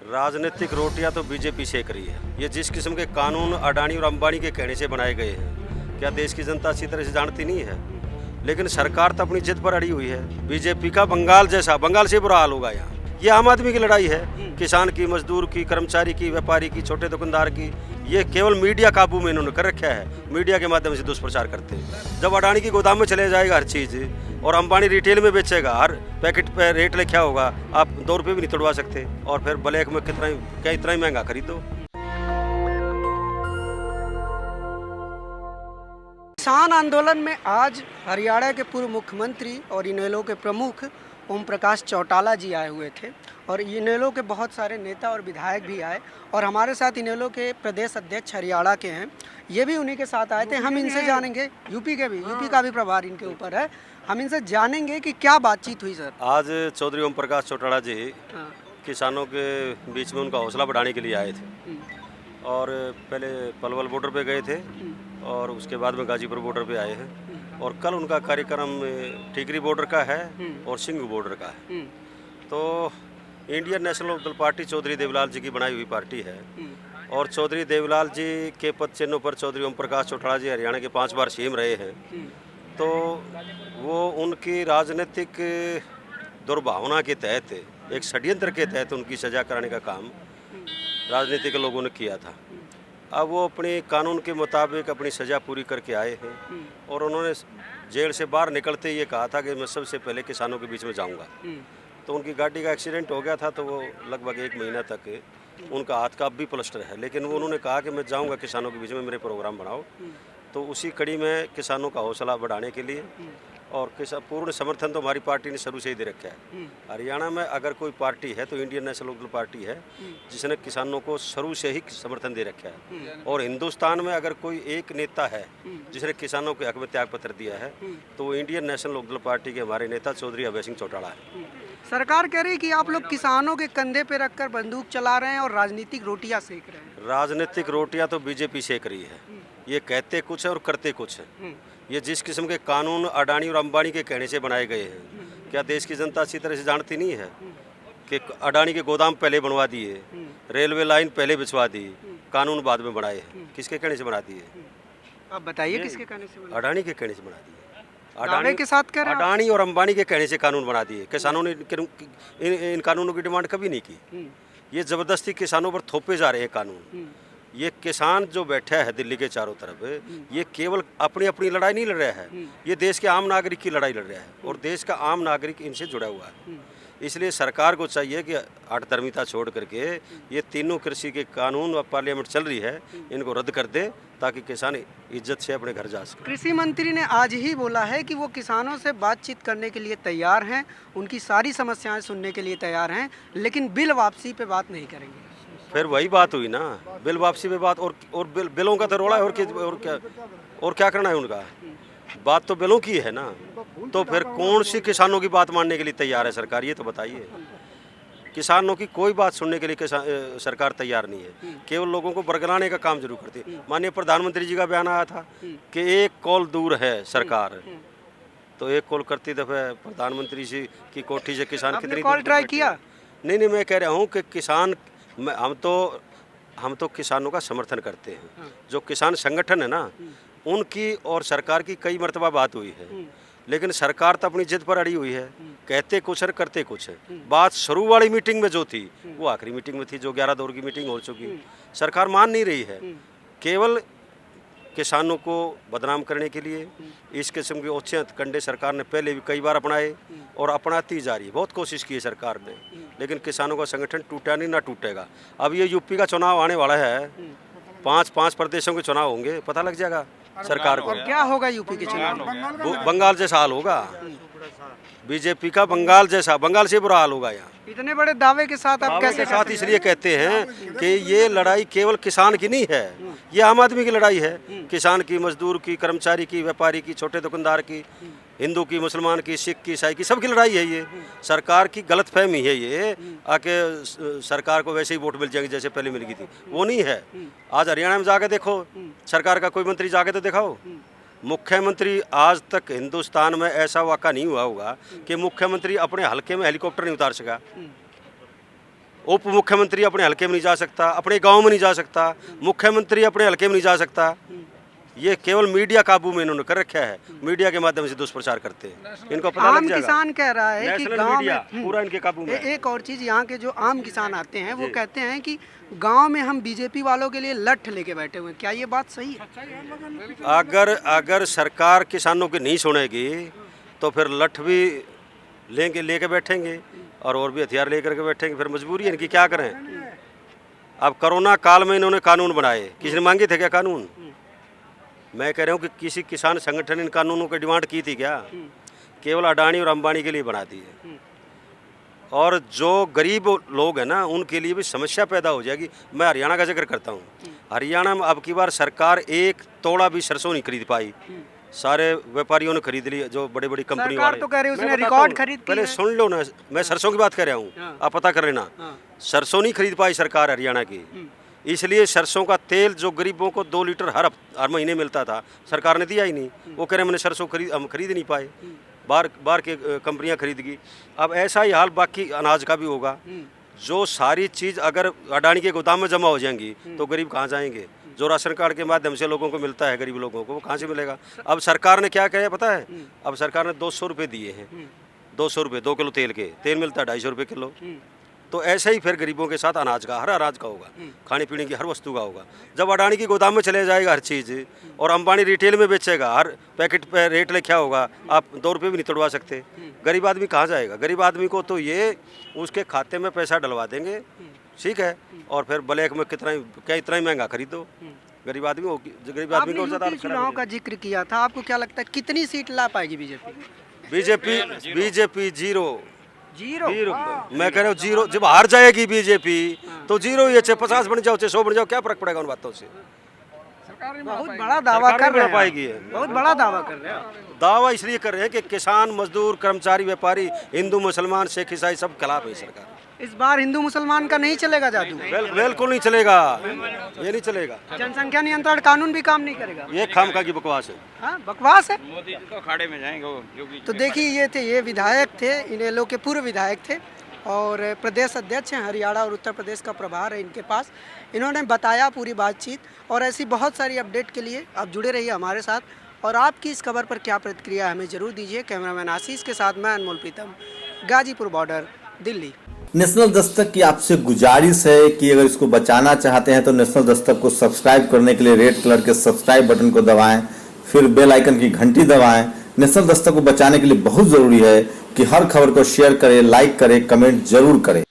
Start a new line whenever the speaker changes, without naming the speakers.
राजनीतिक रोटियां तो बीजेपी सेक रही है। ये जिस किस्म के कानून अडानी और अंबानी के कहने से बनाए गए हैं, क्या देश की जनता अच्छी तरह से जानती नहीं है? लेकिन सरकार तो अपनी जिद पर अड़ी हुई है। बीजेपी का बंगाल से बुरा हाल होगा यहाँ। ये आम आदमी की लड़ाई है, किसान की, मजदूर की, कर्मचारी की, व्यापारी की, छोटे दुकानदार की। ये केवल मीडिया काबू में इन्होंने कर रखा है, मीडिया के माध्यम से दुष्प्रचार करते हैं। जब अडानी की गोदाम में चले जाएगा हर चीज़ और अंबानी रिटेल में बेचेगा, हर पैकेट पे रेट लिखा होगा, आप 2 रुपये भी नहीं तोड़वा सकते, और फिर ब्लैक में इतना ही महंगा खरीदो।
किसान आंदोलन में आज हरियाणा के पूर्व मुख्यमंत्री और इनेलो के प्रमुख ओम प्रकाश चौटाला जी आए हुए थे, और इनेलो के बहुत सारे नेता और विधायक भी आए, और हमारे साथ इनेलो के प्रदेश अध्यक्ष हरियाणा के हैं, ये भी उन्हीं के साथ आए थे। हम इनसे जानेंगे, यूपी का भी प्रभार इनके ऊपर है, हम इनसे जानेंगे कि क्या बातचीत हुई। सर,
आज चौधरी ओम प्रकाश चौटाला जी किसानों के बीच में उनका हौसला बढ़ाने के लिए आए थे, और पहले पलवल बॉर्डर पे गए थे और उसके बाद में गाजीपुर बॉर्डर पे आए हैं, और कल उनका कार्यक्रम टिकरी बॉर्डर का है और सिंघू बॉर्डर का है। तो Indian National Lokdal party Chaudhary Devlal ji की बनाई हुई पार्टी है, और चौधरी देवलाल जी के पद चिन्हों पर चौधरी ओम प्रकाश चौटाला जी हरियाणा के 5 बार सीएम रहे हैं। तो वो उनकी राजनीतिक दुर्भावना के तहत, एक षड्यंत्र के तहत उनकी सजा कराने का काम राजनीतिक लोगों ने किया था। अब वो अपने कानून के मुताबिक अपनी सज़ा पूरी करके आए हैं, और उन्होंने जेल से बाहर निकलते ये कहा था कि मैं सबसे पहले किसानों के बीच में जाऊंगा। तो उनकी गाड़ी का एक्सीडेंट हो गया था, तो वो लगभग 1 महीना तक उनका हाथ का अब भी प्लास्टर है, लेकिन वो उन्होंने कहा कि मैं जाऊंगा किसानों के बीच में, मेरे प्रोग्राम बनाओ। तो उसी कड़ी में किसानों का हौसला बढ़ाने के लिए, और पूर्ण समर्थन तो हमारी पार्टी ने शुरू से ही दे रखा है। हरियाणा में अगर कोई पार्टी है तो इंडियन नेशनल लोकदल पार्टी है, जिसने किसानों को शुरू से ही समर्थन दे रखा है। और हिंदुस्तान में अगर कोई एक नेता है जिसने किसानों के हक में त्याग पत्र दिया है, तो वो इंडियन नेशनल लोकदल पार्टी के हमारे नेता चौधरी अभय सिंह चौटाला है।
सरकार कह रही है कि आप लोग किसानों के कंधे पे रखकर बंदूक चला रहे हैं और राजनीतिक रोटियां सेक रहे हैं।
राजनीतिक रोटियां तो बीजेपी सेक रही है। ये कहते कुछ है और करते कुछ है। ये जिस किस्म के कानून अडानी और अंबानी के कहने से बनाए गए हैं, क्या देश की जनता अच्छी तरह से जानती नहीं है कि अडानी के गोदाम पहले बनवा दिए, रेलवे लाइन पहले बिछवा दी, कानून बाद में बनाए हैं। किसके कहने से बना दिए?
आप बताइए किसके कहने से?
अडानी के कहने से बना दिए।
अडानी के साथ कर
अडानी और अंबानी के कहने से कानून बना दिए। किसानों ने इन कानूनों की डिमांड कभी नहीं की। ये जबरदस्ती किसानों पर थोपे जा रहे हैं कानून। ये किसान जो बैठा है दिल्ली के चारों तरफ, ये केवल अपनी लड़ाई नहीं लड़ रहा है, ये देश के आम नागरिक की लड़ाई लड़ रहा है, और देश का आम नागरिक इनसे जुड़ा हुआ है। इसलिए सरकार को चाहिए कि आठधर्मिता छोड़ करके ये तीनों कृषि के कानून और पार्लियामेंट चल रही है, इनको रद्द कर दे, ताकि किसान इज्जत से अपने घर जा सके।
कृषि मंत्री ने आज ही बोला है कि वो किसानों से बातचीत करने के लिए तैयार हैं, उनकी सारी समस्याएं सुनने के लिए तैयार हैं, लेकिन बिल वापसी पे बात नहीं करेंगे।
फिर वही बात हुई ना, बिल वापसी पे बात, और बिलों का तो रोड़ा है, और क्या करना है उनका? बात तो बिलों की है ना, तो फिर कौन सी किसानों की बात मानने के लिए तैयार है सरकार? ये तो बताइए। किसानों की कोई बात सुनने के लिए सरकार तैयार नहीं है, केवल लोगों को बरगलाने का काम जरूर करती है। माननीय प्रधानमंत्री जी का बयान आया था कि 1 कॉल दूर है सरकार, तो 1 कॉल करती दफे प्रधानमंत्री जी की कोठी से किसान कितनी
कॉल ट्राई किया?
नहीं, मैं कह रहा हूँ कि किसान, हम तो किसानों का समर्थन करते हैं। जो किसान संगठन है ना, उनकी और सरकार की कई मर्तबा बात हुई है, लेकिन सरकार तो अपनी जिद पर अड़ी हुई है। कहते कुछ है, करते कुछ है। बात शुरू वाली मीटिंग में जो थी, वो आखिरी मीटिंग में थी, जो 11 दौर की मीटिंग हो चुकी। सरकार मान नहीं रही है, केवल किसानों को बदनाम करने के लिए इस किस्म के औचित्य कंडे सरकार ने पहले भी कई बार अपनाए और अपनाती जा रही है। बहुत कोशिश की है सरकार ने, लेकिन किसानों का संगठन टूटा नहीं, ना टूटेगा। अब ये यूपी का चुनाव आने वाला है, 5 प्रदेशों के चुनाव होंगे, पता लग जाएगा सरकार को।
और क्या होगा यूपी के चुनाव?
बंगाल जैसा हाल होगा, बीजेपी का बंगाल से बुरा हाल होगा यहाँ।
इतने बड़े दावे के साथ आप कैसे?
साथ इसलिए कहते हैं कि ये लड़ाई केवल किसान की नहीं है, ये आम आदमी की लड़ाई है। किसान की, मजदूर की, कर्मचारी की, व्यापारी की, छोटे दुकानदार की, हिंदू की, मुसलमान की, सिख की, ईसाई की, सबकी लड़ाई है। ये सरकार की गलतफहमी है, ये आके सरकार को वैसे ही वोट मिल जाएंगे जैसे पहले मिल गई थी, वो नहीं है। आज हरियाणा में जाके देखो, सरकार का कोई मंत्री जाके तो दिखाओ। मुख्यमंत्री, आज तक हिंदुस्तान में ऐसा वाक़ा नहीं हुआ होगा कि मुख्यमंत्री अपने हलके में हेलीकॉप्टर नहीं उतार सका। उप मुख्यमंत्री अपने हल्के में नहीं जा सकता, अपने गांव में नहीं जा सकता, मुख्यमंत्री अपने हल्के में नहीं जा सकता। ये केवल मीडिया काबू में इन्होंने कर रखा है, मीडिया के माध्यम से दुष्प्रचार करते हैं, इनको पता लग
आम
जाएगा।
किसान कह रहा है कि
नेशनल
गांव
मीडिया
में
पूरा इनके काबू में है।
एक और चीज़, यहाँ के जो आम किसान आते हैं वो कहते हैं कि गांव में हम बीजेपी वालों के लिए लठ लेके बैठे हुए हैं। क्या ये बात सही है?
अगर सरकार किसानों की नहीं सुनेगी तो फिर लठ भी लेके बैठेंगे और भी हथियार लेकर के बैठेंगे, फिर मजबूरी है इनकी, क्या करें। अब कोरोना काल में इन्होंने कानून बनाए, किसी ने मांगे थे क्या कानून? मैं कह रहा हूँ कि किसी किसान संगठन इन कानूनों की डिमांड की थी क्या? केवल अडानी और अंबानी के लिए बना दी है। और जो गरीब लोग हैं ना, उनके लिए भी समस्या पैदा हो जाएगी। मैं हरियाणा का जिक्र करता हूँ, हरियाणा में अब की बार सरकार एक तोड़ा भी सरसों नहीं खरीद पाई, सारे व्यापारियों ने खरीद ली, जो बड़ी बड़ी कंपनी
सरकार
वाले।
तो कह रही है उसने
मैं बताता
रिकॉर्ड
हूँ,
खरीद की
पहले
है।
सुन लो ना, मैं सरसों की बात कर रहा हूँ, आप पता कर लेना। सरसों नहीं खरीद पाई सरकार हरियाणा की, इसलिए सरसों का तेल जो गरीबों को 2 लीटर हर महीने मिलता था, सरकार ने दिया ही नहीं। वो कह रहे मैंने सरसों हम खरीद नहीं पाए, बाहर के कंपनियां खरीद गई। अब ऐसा ही हाल बाकी अनाज का भी होगा। जो सारी चीज़ अगर अडानी के गोदाम में जमा हो जाएंगी तो गरीब कहाँ जाएंगे? जो राशन कार्ड के माध्यम से लोगों को मिलता है, गरीब लोगों को, वो कहाँ से मिलेगा? अब सरकार ने क्या किया पता है? अब सरकार ने 200 रुपये दिए हैं, 200 रुपये 2 किलो तेल मिलता है 250 रुपये किलो। तो ऐसे ही फिर गरीबों के साथ अनाज का, हर अनाज का होगा, खाने पीने की हर वस्तु का होगा। जब अडानी की गोदाम में चले जाएगा हर चीज़ और अंबानी रिटेल में बेचेगा, हर पैकेट पे रेट लिखा होगा, आप 2 रुपये भी नहीं तोड़वा सकते। गरीब आदमी कहाँ जाएगा? गरीब आदमी को तो ये उसके खाते में पैसा डलवा देंगे, ठीक है, और फिर ब्लैक में इतना ही महंगा खरीदो। गरीब आदमी को ज़्यादा
आपने चुनाव का जिक्र किया था, आपको क्या लगता है कितनी सीट ला पाएगी बीजेपी?
BJP zero. मैं कह रहा हूँ जीरो। जब हार जाएगी बीजेपी तो जीरो ही, 50 बन जाओ, 100 बन जाओ, क्या फर्क पड़ेगा उन बातों से?
बहुत बड़ा दावा कर रहे हैं,
पाएगी,
बहुत बड़ा दावा कर रहे हैं।
दावा इसलिए कर रहे हैं कि किसान, मजदूर, कर्मचारी, व्यापारी, हिंदू, मुसलमान, सिख, ईसाई सब खिलाफ है सरकार।
इस बार हिंदू मुसलमान का नहीं चलेगा जादू?
बिल्कुल नहीं चलेगा, ये नहीं चलेगा।
जनसंख्या नियंत्रण कानून भी काम नहीं करेगा,
ये खामखा की बकवास है।
हाँ, बकवास है।
मोदी तो अखाड़े में जाएंगे वो, योगी।
तो देखिए ये विधायक थे, इनेलो के पूर्व विधायक थे और प्रदेश अध्यक्ष हैं, हरियाणा और उत्तर प्रदेश का प्रभार है इनके पास। इन्होंने बताया पूरी बातचीत, और ऐसी बहुत सारी अपडेट के लिए आप जुड़े रहिए हमारे साथ। और आपकी इस खबर पर क्या प्रतिक्रिया हमें ज़रूर दीजिए। कैमरामैन आशीष के साथ मैं अनमोल प्रीतम, गाजीपुर बॉर्डर, दिल्ली।
नेशनल दस्तक की आपसे गुजारिश है कि अगर इसको बचाना चाहते हैं तो नेशनल दस्तक को सब्सक्राइब करने के लिए रेड कलर के सब्सक्राइब बटन को दबाएं, फिर बेल आइकन की घंटी दबाएं। नेशनल दस्तक को बचाने के लिए बहुत जरूरी है कि हर खबर को शेयर करें, लाइक करें, कमेंट जरूर करें।